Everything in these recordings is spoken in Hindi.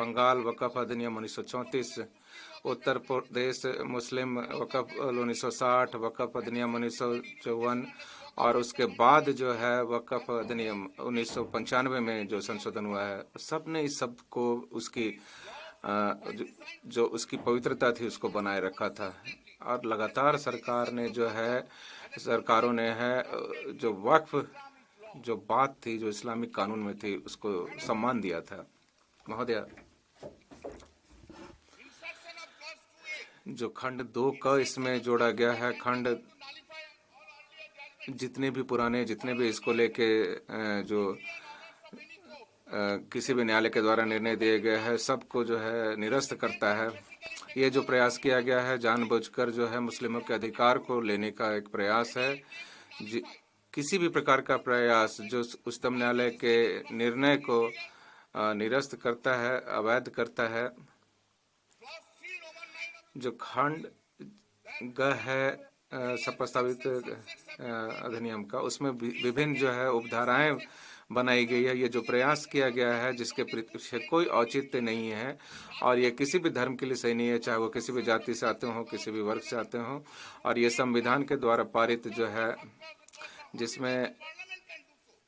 बंगाल वक़फ़ अधिनियम 1934, उत्तर प्रदेश मुस्लिम वक़फ़ 1960, वक़फ़ अधिनियम 1954 और उसके बाद जो है वक़फ़ अधिनियम 1995 में जो संशोधन हुआ है, सब ने इस शब्द को उसकी जो उसकी पवित्रता थी उसको बनाए रखा था। और लगातार सरकारों ने है जो वक्फ जो बात थी जो इस्लामिक कानून में थी उसको सम्मान दिया था। महोदय, जो खंड 2 का इसमें जोड़ा गया है, खंड जितने भी इसको लेके जो किसी भी न्यायालय के द्वारा निर्णय दिए गए हैं सबको जो है निरस्त करता है। ये जो प्रयास किया गया है जानबूझकर जो है मुस्लिमों के अधिकार को लेने का एक प्रयास है। किसी भी प्रकार का प्रयास जो उच्चतम न्यायालय के निर्णय को निरस्त करता है, अवैध करता है। जो खंड ग है सब प्रस्तावित अधिनियम का, उसमें विभिन्न जो है उपधाराएं बनाई गई है। ये जो प्रयास किया गया है जिसके पीछे कोई औचित्य नहीं है और ये किसी भी धर्म के लिए सही नहीं है, चाहे वो किसी भी जाति से आते हों, किसी भी वर्ग से आते हों। और ये संविधान के द्वारा पारित जो है, जिसमें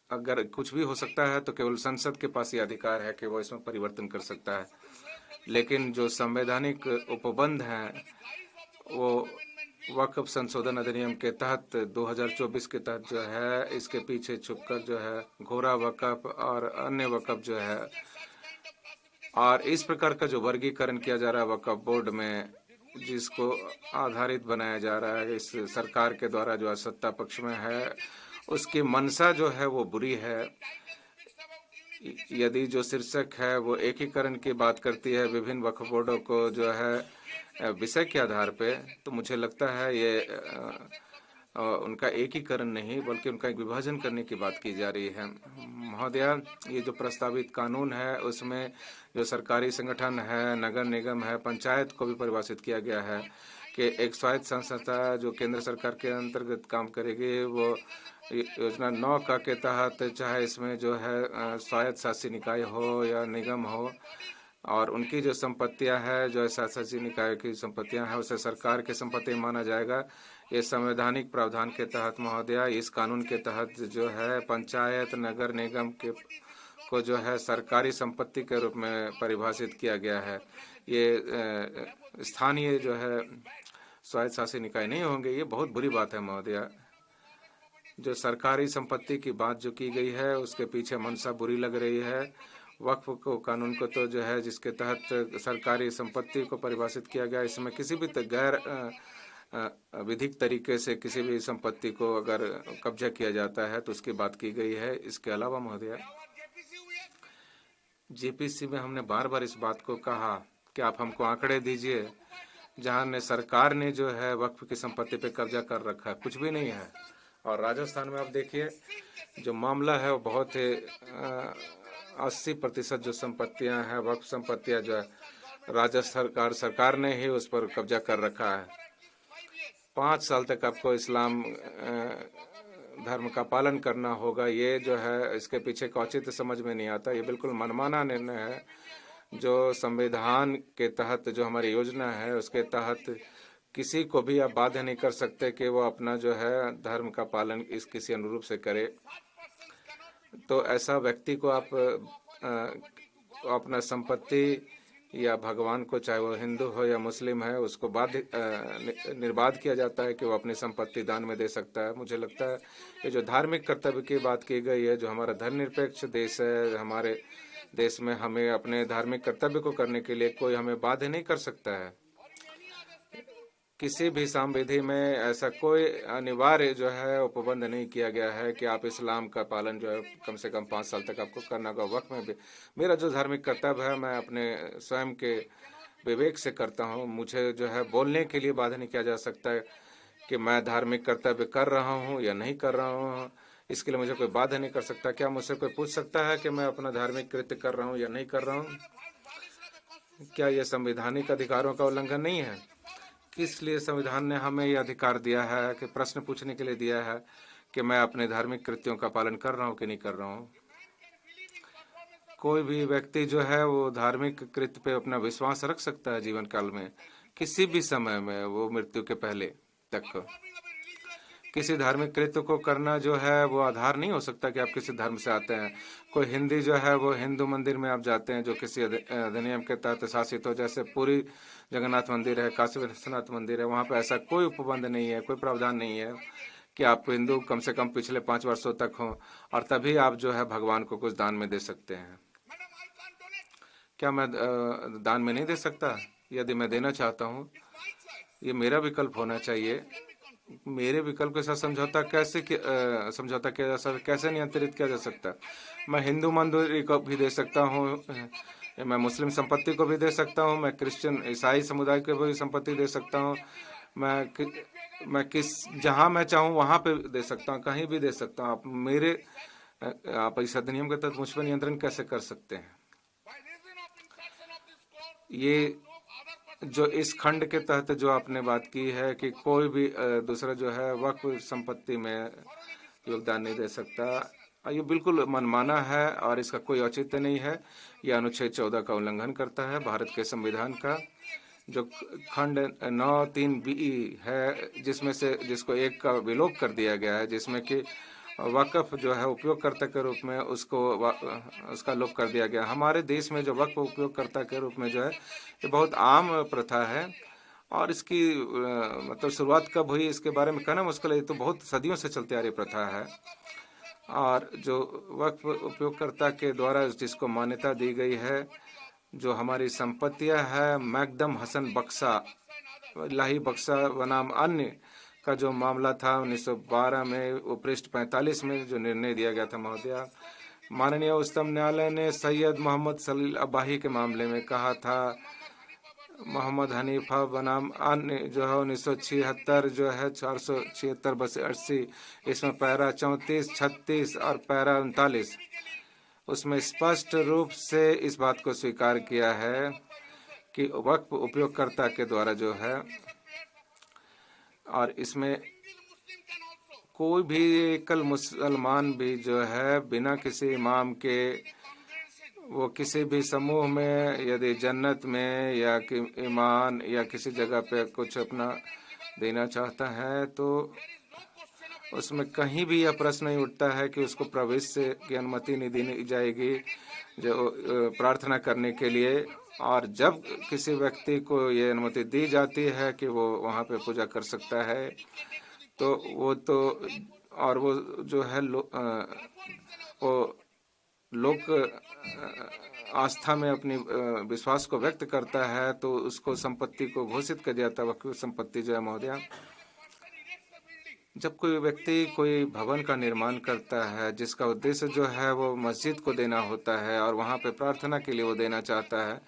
अगर कुछ भी हो सकता है तो केवल संसद के पास ये अधिकार है कि वो इसमें परिवर्तन कर सकता है। लेकिन जो संवैधानिक उपबंध हैं वो वक्फ संशोधन अधिनियम के तहत 2024 के तहत जो है इसके पीछे छुपकर जो है घोरा वक्फ और अन्य वक्फ जो है, और इस प्रकार का जो वर्गीकरण किया जा रहा है वक्फ बोर्ड में, जिसको आधारित बनाया जा रहा है इस सरकार के द्वारा जो सत्ता पक्ष में है, उसकी मंशा जो है वो बुरी है। यदि जो शीर्षक है वो एकीकरण की बात करती है विभिन्न वक्फ बोर्डों को जो है विषय के आधार पे, तो मुझे लगता है ये उनका एकीकरण नहीं बल्कि उनका एक विभाजन करने की बात की जा रही है। महोदया, ये जो प्रस्तावित कानून है उसमें जो सरकारी संगठन है, नगर निगम है, पंचायत को भी परिभाषित किया गया है कि एक स्वायत्त संस्था जो केंद्र सरकार के अंतर्गत काम करेगी, वो योजना 9 का के तहत, चाहे इसमें जो है स्वायत्त शासी निकाय हो या निगम हो, और उनकी जो संपत्तियां हैं, जो शासी निकाय की संपत्तियां हैं, उसे सरकार की संपत्ति माना जाएगा। ये संवैधानिक प्रावधान के तहत महोदया, इस कानून के तहत जो है पंचायत नगर निगम के को जो है सरकारी संपत्ति के रूप में परिभाषित किया गया है। ये स्थानीय जो है स्वायत्त शासी निकाय नहीं होंगे। ये बहुत बुरी बात है महोदया। जो सरकारी संपत्ति की बात जो की गई है उसके पीछे मंशा बुरी लग रही है। वक्फ को कानून को तो जो है जिसके तहत सरकारी संपत्ति को परिभाषित किया गया, इसमें किसी भी गैर विधिक तरीके से किसी भी संपत्ति को अगर कब्जा किया जाता है तो उसकी बात की गई है। इसके अलावा महोदया, जेपीसी में हमने बार बार इस बात को कहा कि आप हमको आंकड़े दीजिए जहां सरकार ने जो है वक्फ की संपत्ति पे कब्जा कर रखा है, कुछ भी नहीं है। और राजस्थान में आप देखिए जो मामला है वो बहुत ही 80% जो संपत्तियां हैं वक्फ संपत्तियां जो है राजस्थान सरकार ने ही उस पर कब्जा कर रखा है। 5 साल तक आपको इस्लाम धर्म का पालन करना होगा। ये जो है इसके पीछे का औचित्य समझ में नहीं आता। ये बिल्कुल मनमाना निर्णय है। जो संविधान के तहत जो हमारी योजना है उसके तहत किसी को भी आप बाध्य नहीं कर सकते कि वो अपना जो है धर्म का पालन इस किसी अनुरूप से करे। तो ऐसा व्यक्ति को आप अपना संपत्ति या भगवान को, चाहे वो हिंदू हो या मुस्लिम है, उसको निर्बाध किया जाता है कि वो अपनी संपत्ति दान में दे सकता है। मुझे लगता है ये जो धार्मिक कर्तव्य की बात की गई है, जो हमारा धर्मनिरपेक्ष देश है, हमारे देश में हमें अपने धार्मिक कर्तव्य को करने के लिए कोई हमें बाध्य नहीं कर सकता है। किसी भी संविधि में ऐसा कोई अनिवार्य जो है उपबंध नहीं किया गया है कि आप इस्लाम का पालन जो है कम से कम 5 साल तक आपको करना होगा। वक्त में भी मेरा जो धार्मिक कर्तव्य है मैं अपने स्वयं के विवेक से करता हूँ। मुझे जो है बोलने के लिए बाध्य नहीं किया जा सकता है कि मैं धार्मिक कर्तव्य कर रहा हूँ या नहीं कर रहा हूँ। इसके लिए मुझे कोई बाध्य नहीं कर सकता। क्या मुझसे कोई पूछ सकता है कि मैं अपना धार्मिक कृत्य कर रहा हूँ या नहीं कर रहा हूँ? क्या यह संवैधानिक अधिकारों का उल्लंघन नहीं है? किस लिए संविधान ने हमें यह अधिकार दिया है कि प्रश्न पूछने के लिए दिया है कि मैं अपने धार्मिक कृत्यों का पालन कर रहा हूँ कि नहीं कर रहा हूँ? कोई भी व्यक्ति जो है वो धार्मिक कृत्य पे अपना विश्वास रख सकता है जीवन काल में, किसी भी समय में, वो मृत्यु के पहले तक। किसी धार्मिक कृत्य को करना जो है वो आधार नहीं हो सकता कि आप किसी धर्म से आते हैं। कोई हिंदी जो है वो हिंदू मंदिर में आप जाते हैं जो किसी अधिनियम के तहत शासित हो, जैसे पूरी जगन्नाथ मंदिर है, काशी विश्वनाथ मंदिर है, वहाँ पे ऐसा कोई उपबंध नहीं है, कोई प्रावधान नहीं है कि आप हिंदू कम से कम पिछले 5 वर्षों तक हों और तभी आप जो है भगवान को कुछ दान में दे सकते हैं। क्या मैं दान में नहीं दे सकता? यदि मैं देना चाहता हूँ, ये मेरा विकल्प होना चाहिए। मेरे विकल्प के साथ समझौता किया जा सकता, कैसे नियंत्रित किया जा सकता? मैं हिंदू मंदिर को भी दे सकता हूँ, मैं मुस्लिम संपत्ति को भी दे सकता हूँ, मैं क्रिश्चियन ईसाई समुदाय को भी संपत्ति दे सकता हूँ, मैं किस जहाँ मैं चाहूँ वहाँ पे दे सकता हूँ, कहीं भी दे सकता हूँ। आप इस अधिनियम के तहत मुझ पर नियंत्रण कैसे कर सकते हैं? ये जो इस खंड के तहत जो आपने बात की है कि कोई भी दूसरा जो है वक्फ संपत्ति में योगदान नहीं दे सकता, ये बिल्कुल मनमाना है और इसका कोई औचित्य नहीं है। यह अनुच्छेद 14 का उल्लंघन करता है भारत के संविधान का, जो खंड 9(3)(b) है, जिसको एक का विलोप कर दिया गया है, जिसमें कि वक्फ जो है उपयोगकर्ता के रूप में उसका लोप कर दिया गया। हमारे देश में जो वक्फ उपयोगकर्ता के रूप में जो है ये बहुत आम प्रथा है और इसकी मतलब शुरुआत कब हुई इसके बारे में कहना मुश्किल है। ये तो बहुत सदियों से चलती आ रही प्रथा है और जो वक्फ उपयोगकर्ता के द्वारा जिसको मान्यता दी गई है, जो हमारी संपत्तियां है, मैकदम हसन बक्सा, इलाही बक्सा बनाम अन्य का जो मामला था 1912 में, वो पृष्ठ 45 में जो निर्णय दिया गया था महोदया, माननीय उच्चतम न्यायालय ने सैयद मोहम्मद सलील अब्बाही के मामले में कहा था, मोहम्मद हनीफा बनाम अन्य जो है 1976 जो है 476/80, इसमें पैरा 34, 36 और पैरा 39, उसमें स्पष्ट रूप से इस बात को स्वीकार किया है कि वक्फ उपयोगकर्ता के द्वारा जो है, और इसमें कोई भी एकल मुसलमान भी जो है बिना किसी इमाम के वो किसी भी समूह में यदि जन्नत में या कि ईमान या किसी जगह पे कुछ अपना देना चाहता है तो उसमें कहीं भी यह प्रश्न नहीं उठता है कि उसको प्रवेश की अनुमति नहीं दी जाएगी जो प्रार्थना करने के लिए। और जब किसी व्यक्ति को ये अनुमति दी जाती है कि वो वहाँ पे पूजा कर सकता है तो वो जो है वो लोक आस्था में अपनी विश्वास को व्यक्त करता है तो उसको संपत्ति को घोषित कर दिया था वक्फ संपत्ति जो है महोदया। जब कोई व्यक्ति कोई भवन का निर्माण करता है जिसका उद्देश्य जो है वो मस्जिद को देना होता है और वहाँ पे प्रार्थना के लिए वो देना चाहता है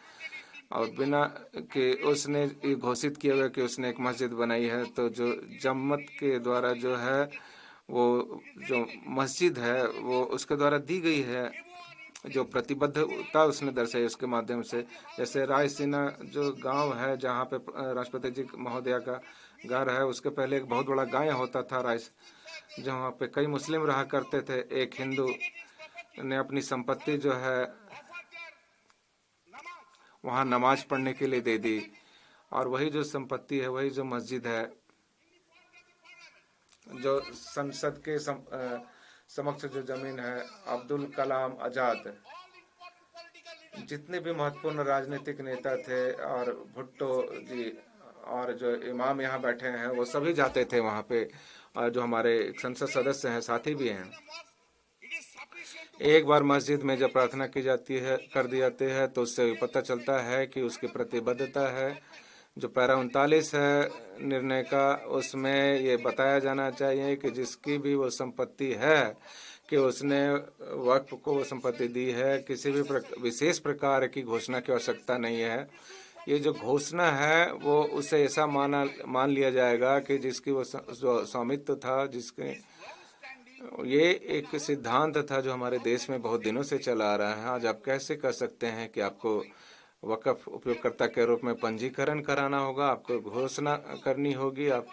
और बिना कि उसने ये घोषित किया हुआ कि उसने एक मस्जिद बनाई है, तो जो जम्मत के द्वारा जो है वो जो मस्जिद है वो उसके द्वारा दी गई है, जो प्रतिबद्धता उसने दर्शाई उसके माध्यम से। जैसे रायसीना जो गांव है जहाँ पे राष्ट्रपति जी महोदया का घर है, उसके पहले एक बहुत बड़ा गांव होता था राइस, जहाँ पे कई मुस्लिम रहा करते थे। एक हिंदू ने अपनी संपत्ति जो है वहाँ नमाज पढ़ने के लिए दे दी और वही जो संपत्ति है वही जो मस्जिद है, जो संसद के समक्ष जो जमीन है, अब्दुल कलाम आजाद, जितने भी महत्वपूर्ण राजनीतिक नेता थे और भुट्टो जी और जो इमाम यहाँ बैठे हैं वो सभी जाते थे वहाँ पे, और जो हमारे संसद सदस्य हैं साथी भी हैं। एक बार मस्जिद में जब प्रार्थना की जाती है कर दी जाती है तो उससे पता चलता है कि उसकी प्रतिबद्धता है। जो पैरा 39 है निर्णय का, उसमें ये बताया जाना चाहिए कि जिसकी भी वो संपत्ति है कि उसने वक्फ को वो संपत्ति दी है, किसी भी विशेष प्रकार की घोषणा की आवश्यकता नहीं है। ये जो घोषणा है वो उसे ऐसा मान लिया जाएगा कि जिसकी वो स्वामित्व था, जिसके ये एक सिद्धांत था जो हमारे देश में बहुत दिनों से चला आ रहा है। आज आप कैसे कर सकते हैं कि आपको वक्फ उपयोगकर्ता के रूप में पंजीकरण कराना होगा, आपको घोषणा करनी होगी, आप